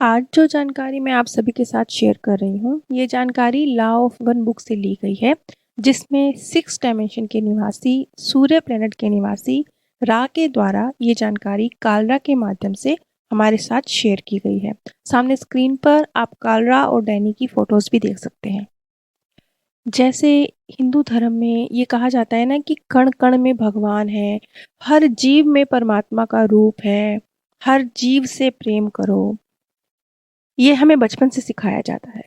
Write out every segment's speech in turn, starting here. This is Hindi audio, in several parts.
आज जो जानकारी मैं आप सभी के साथ शेयर कर रही हूँ, ये जानकारी लॉ ऑफ वन बुक से ली गई है, जिसमें 6 डायमेंशन के निवासी, सूर्य प्लैनेट के निवासी रा के द्वारा ये जानकारी कालरा के माध्यम से हमारे साथ शेयर की गई है। सामने स्क्रीन पर आप कालरा और डैनी की फोटोज भी देख सकते हैं। जैसे हिंदू धर्म में ये कहा जाता है ना कि कण कण में भगवान है, हर जीव में परमात्मा का रूप है, हर जीव से प्रेम करो। ये हमें बचपन से सिखाया जाता है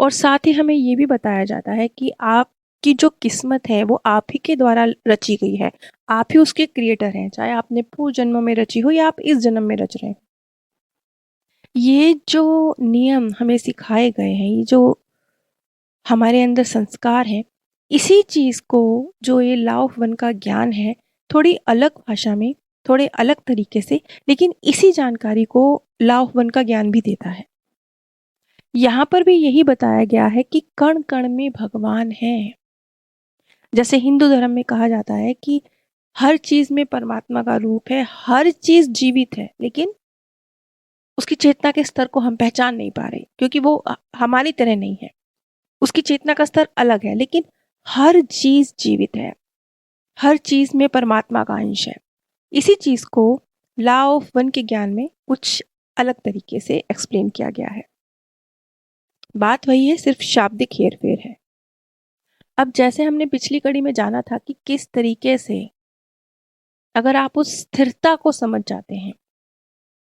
और साथ ही हमें ये भी बताया जाता है कि आपकी जो किस्मत है वो आप ही के द्वारा रची गई है। आप ही उसके क्रिएटर हैं, चाहे आपने पूर्व जन्मों में रची हो या आप इस जन्म में रच रहे हैं। ये जो नियम हमें सिखाए गए हैं, ये जो हमारे अंदर संस्कार हैं, इसी चीज़ को जो ये लॉ ऑफ वन का ज्ञान है, थोड़ी अलग भाषा में, थोड़े अलग तरीके से, लेकिन इसी जानकारी को लॉ ऑफ वन का ज्ञान भी देता है। यहाँ पर भी यही बताया गया है कि कण कण में भगवान है। जैसे हिंदू धर्म में कहा जाता है कि हर चीज में परमात्मा का रूप है, हर चीज जीवित है, लेकिन उसकी चेतना के स्तर को हम पहचान नहीं पा रहे क्योंकि वो हमारी तरह नहीं है। उसकी चेतना का स्तर अलग है, लेकिन हर चीज जीवित है, हर चीज में परमात्मा का अंश है। इसी चीज को लॉ ऑफ वन के ज्ञान में कुछ अलग तरीके से एक्सप्लेन किया गया है। बात वही है, सिर्फ शाब्दिक हेरफेर है। अब जैसे हमने पिछली कड़ी में जाना था कि किस तरीके से अगर आप उस स्थिरता को समझ जाते हैं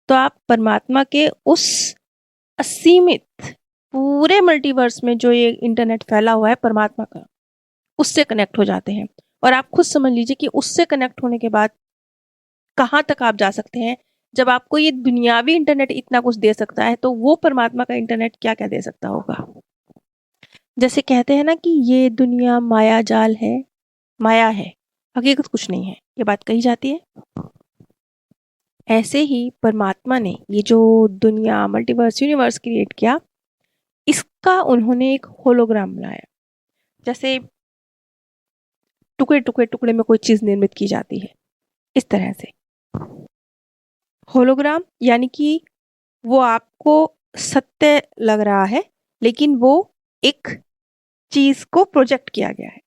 तो आप परमात्मा के उस असीमित पूरे मल्टीवर्स में जो ये इंटरनेट फैला हुआ है परमात्मा का, उससे कनेक्ट हो जाते हैं। और आप खुद समझ लीजिए कि उससे कनेक्ट होने के बाद कहाँ तक आप जा सकते हैं। जब आपको ये दुनियावी इंटरनेट इतना कुछ दे सकता है तो वो परमात्मा का इंटरनेट क्या क्या दे सकता होगा। जैसे कहते हैं ना कि ये दुनिया माया जाल है, माया है, हकीकत कुछ नहीं है, ये बात कही जाती है। ऐसे ही परमात्मा ने ये जो दुनिया, मल्टीवर्स, यूनिवर्स क्रिएट किया, इसका उन्होंने एक होलोग्राम बनाया। जैसे टुकड़े टुकड़े टुकड़े में कोई चीज निर्मित की जाती है, इस तरह से होलोग्राम, यानी कि वो आपको सत्य लग रहा है, लेकिन वो एक चीज को प्रोजेक्ट किया गया है।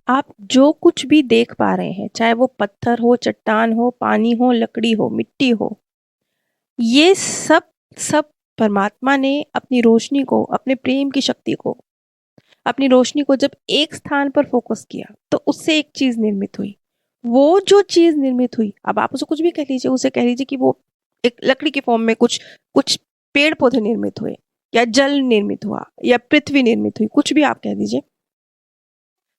आप जो कुछ भी देख पा रहे हैं, चाहे वो पत्थर हो, चट्टान हो, पानी हो, लकड़ी हो, मिट्टी हो, ये सब सब परमात्मा ने अपनी रोशनी को, अपने प्रेम की शक्ति को, अपनी रोशनी को जब एक स्थान पर फोकस किया तो उससे एक चीज निर्मित हुई। वो जो चीज निर्मित हुई, अब आप उसे कुछ भी कह लीजिए, उसे कह लीजिए कि वो एक लकड़ी के फॉर्म में कुछ कुछ पेड़ पौधे निर्मित हुए, या जल निर्मित हुआ, या पृथ्वी निर्मित हुई, कुछ भी आप कह दीजिए।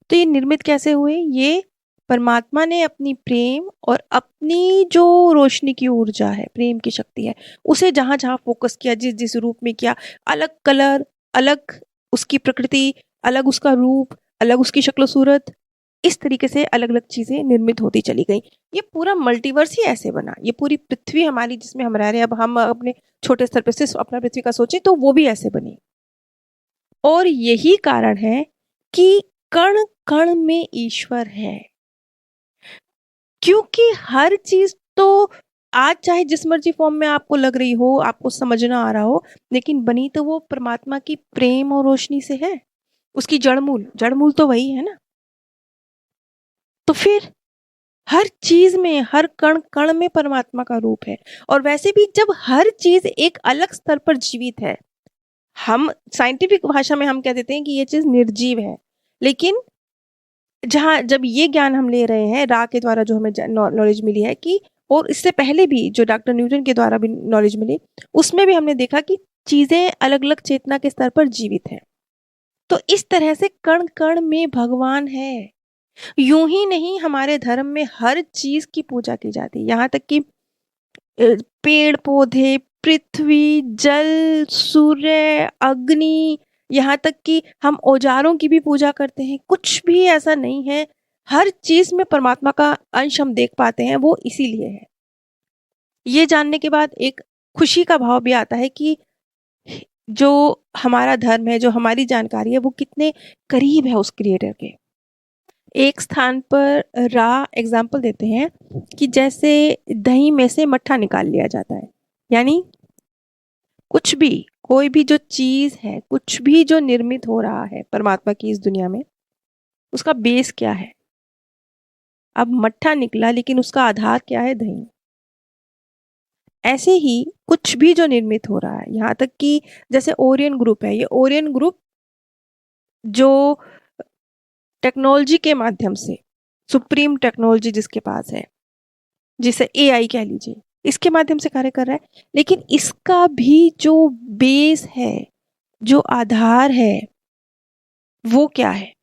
तो ये निर्मित कैसे हुए? ये परमात्मा ने अपनी प्रेम और अपनी जो रोशनी की ऊर्जा है, प्रेम की शक्ति है, उसे जहां जहां फोकस किया, जिस जिस रूप में किया, अलग कलर, अलग उसकी प्रकृति, अलग उसका रूप, अलग उसकी शक्ल सूरत, इस तरीके से अलग अलग चीजें निर्मित होती चली गई। ये पूरा मल्टीवर्स ही ऐसे बना। ये पूरी पृथ्वी हमारी जिसमें हम रह रहे हैं, अब हम अपने छोटे स्तर पर से अपना पृथ्वी का सोचें तो वो भी ऐसे बनी। और यही कारण है कि कण कण में ईश्वर है, क्योंकि हर चीज तो आज चाहे जिस मर्जी फॉर्म में आपको लग रही हो, आपको समझना आ रहा हो, लेकिन बनी तो वो परमात्मा की प्रेम और रोशनी से है। उसकी जड़ मूल तो वही है ना। तो फिर हर चीज में, हर कण कण में परमात्मा का रूप है। और वैसे भी जब हर चीज एक अलग स्तर पर जीवित है, हम साइंटिफिक भाषा में हम कह देते हैं कि ये चीज निर्जीव है, लेकिन जहाँ जब ये ज्ञान हम ले रहे हैं रा के द्वारा, जो हमें नॉलेज मिली है कि, और इससे पहले भी जो डॉक्टर न्यूटन के द्वारा भी नॉलेज मिली, उसमें भी हमने देखा कि चीजें अलग अलग चेतना के स्तर पर जीवित हैं। तो इस तरह से कण कण में भगवान है। यूं ही नहीं, हमारे धर्म में हर चीज की पूजा की जाती है, यहाँ तक कि पेड़ पौधे, पृथ्वी, जल, सूर्य, अग्नि, यहाँ तक कि हम औजारों की भी पूजा करते हैं। कुछ भी ऐसा नहीं है, हर चीज में परमात्मा का अंश हम देख पाते हैं, वो इसीलिए है। ये जानने के बाद एक खुशी का भाव भी आता है कि जो हमारा धर्म है, जो हमारी जानकारी है, वो कितने करीब है उस क्रिएटर के। एक स्थान पर रा एग्जाम्पल देते हैं कि जैसे दही में से मट्ठा निकाल लिया जाता है, यानी कुछ भी, कोई भी जो चीज है, कुछ भी जो निर्मित हो रहा है परमात्मा की इस दुनिया में, उसका बेस क्या है? अब मट्ठा निकला लेकिन उसका आधार क्या है? दही। ऐसे ही कुछ भी जो निर्मित हो रहा है, यहाँ तक कि जैसे ओरियन ग्रुप है, ये ओरियन ग्रुप जो टेक्नोलॉजी के माध्यम से, सुप्रीम टेक्नोलॉजी जिसके पास है, जिसे एआई कह लीजिए, इसके माध्यम से कार्य कर रहा है, लेकिन इसका भी जो बेस है, जो आधार है, वो क्या है?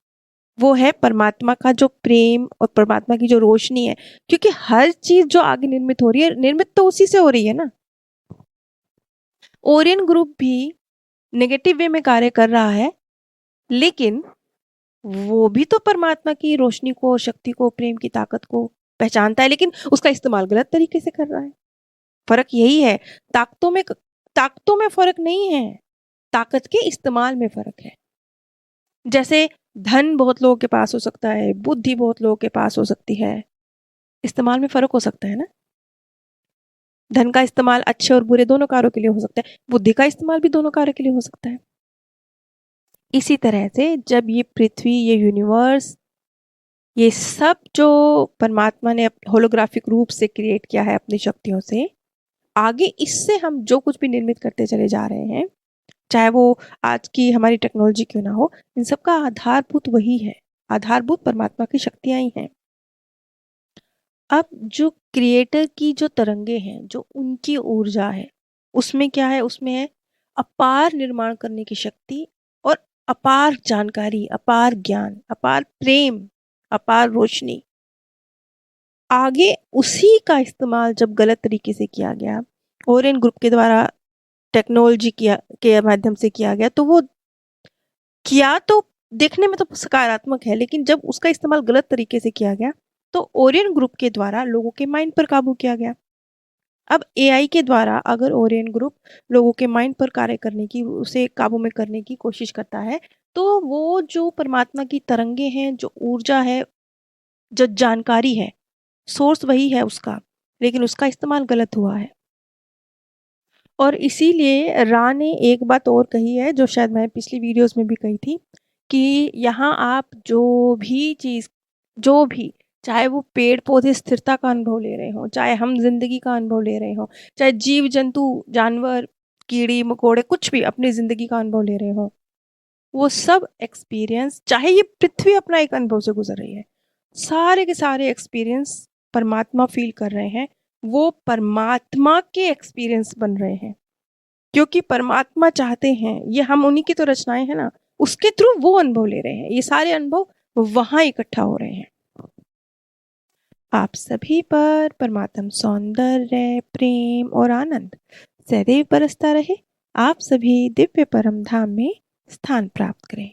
वो है परमात्मा का जो प्रेम और परमात्मा की जो रोशनी है। क्योंकि हर चीज जो आगे निर्मित हो रही है, निर्मित तो उसी से हो रही है ना। ओरियन ग्रुप भी नेगेटिव वे में कार्य कर रहा है, लेकिन वो भी तो परमात्मा की रोशनी को, शक्ति को, प्रेम की ताकत को पहचानता है, लेकिन उसका इस्तेमाल गलत तरीके से कर रहा है। फर्क यही है। ताकतों में फर्क नहीं है, ताकत के इस्तेमाल में फर्क है। जैसे धन बहुत लोगों के पास हो सकता है, बुद्धि बहुत लोगों के पास हो सकती है, इस्तेमाल में फर्क हो सकता है ना। धन का इस्तेमाल अच्छे और बुरे दोनों कार्यों के लिए हो सकता है, बुद्धि का इस्तेमाल भी दोनों कार्यों के लिए हो सकता है। इसी तरह से जब ये पृथ्वी, ये यूनिवर्स, ये सब जो परमात्मा ने होलोग्राफिक रूप से क्रिएट किया है अपनी शक्तियों से, आगे इससे हम जो कुछ भी निर्मित करते चले जा रहे हैं, चाहे वो आज की हमारी टेक्नोलॉजी क्यों ना हो, इन सब का आधारभूत वही है, आधारभूत परमात्मा की शक्तियां ही हैं। अब जो क्रिएटर की जो तरंगे हैं, जो उनकी ऊर्जा है, उसमें क्या है? उसमें है अपार निर्माण करने की शक्ति और अपार जानकारी, अपार ज्ञान, अपार प्रेम, अपार रोशनी। आगे उसी का इस्तेमाल जब गलत तरीके से किया गया, ओरियन ग्रुप के द्वारा टेक्नोलॉजी किया के माध्यम से किया गया, तो वो किया तो देखने में तो सकारात्मक है, लेकिन जब उसका इस्तेमाल गलत तरीके से किया गया, तो ओरियन ग्रुप के द्वारा लोगों के माइंड पर काबू किया गया। अब एआई के द्वारा अगर ओरियन ग्रुप लोगों के माइंड पर कार्य करने की, उसे काबू में करने की कोशिश करता है, तो वो जो परमात्मा की तरंगे हैं, जो ऊर्जा है, जो जानकारी है, सोर्स वही है उसका, लेकिन उसका इस्तेमाल गलत हुआ है। और इसीलिए रा ने एक बात और कही है, जो शायद मैं पिछली वीडियोस में भी कही थी, कि यहाँ आप जो भी चीज़, जो भी, चाहे वो पेड़ पौधे स्थिरता का अनुभव ले रहे हों, चाहे हम जिंदगी का अनुभव ले रहे हों, चाहे जीव जंतु, जानवर, कीड़ी मकोड़े, कुछ भी अपनी जिंदगी का अनुभव ले रहे हों, वो सब एक्सपीरियंस, चाहे ये पृथ्वी अपना एक अनुभव से गुजर रही है, सारे के सारे एक्सपीरियंस परमात्मा फील कर रहे हैं, वो परमात्मा के एक्सपीरियंस बन रहे हैं। क्योंकि परमात्मा चाहते हैं, ये हम उन्हीं की तो रचनाएं हैं ना, उसके थ्रू वो अनुभव ले रहे हैं, ये सारे अनुभव वहां इकट्ठा हो रहे हैं। आप सभी पर परमात्म सौंदर्य, प्रेम और आनंद सदैव बरसता रहे। आप सभी दिव्य परम धाम में स्थान प्राप्त करें।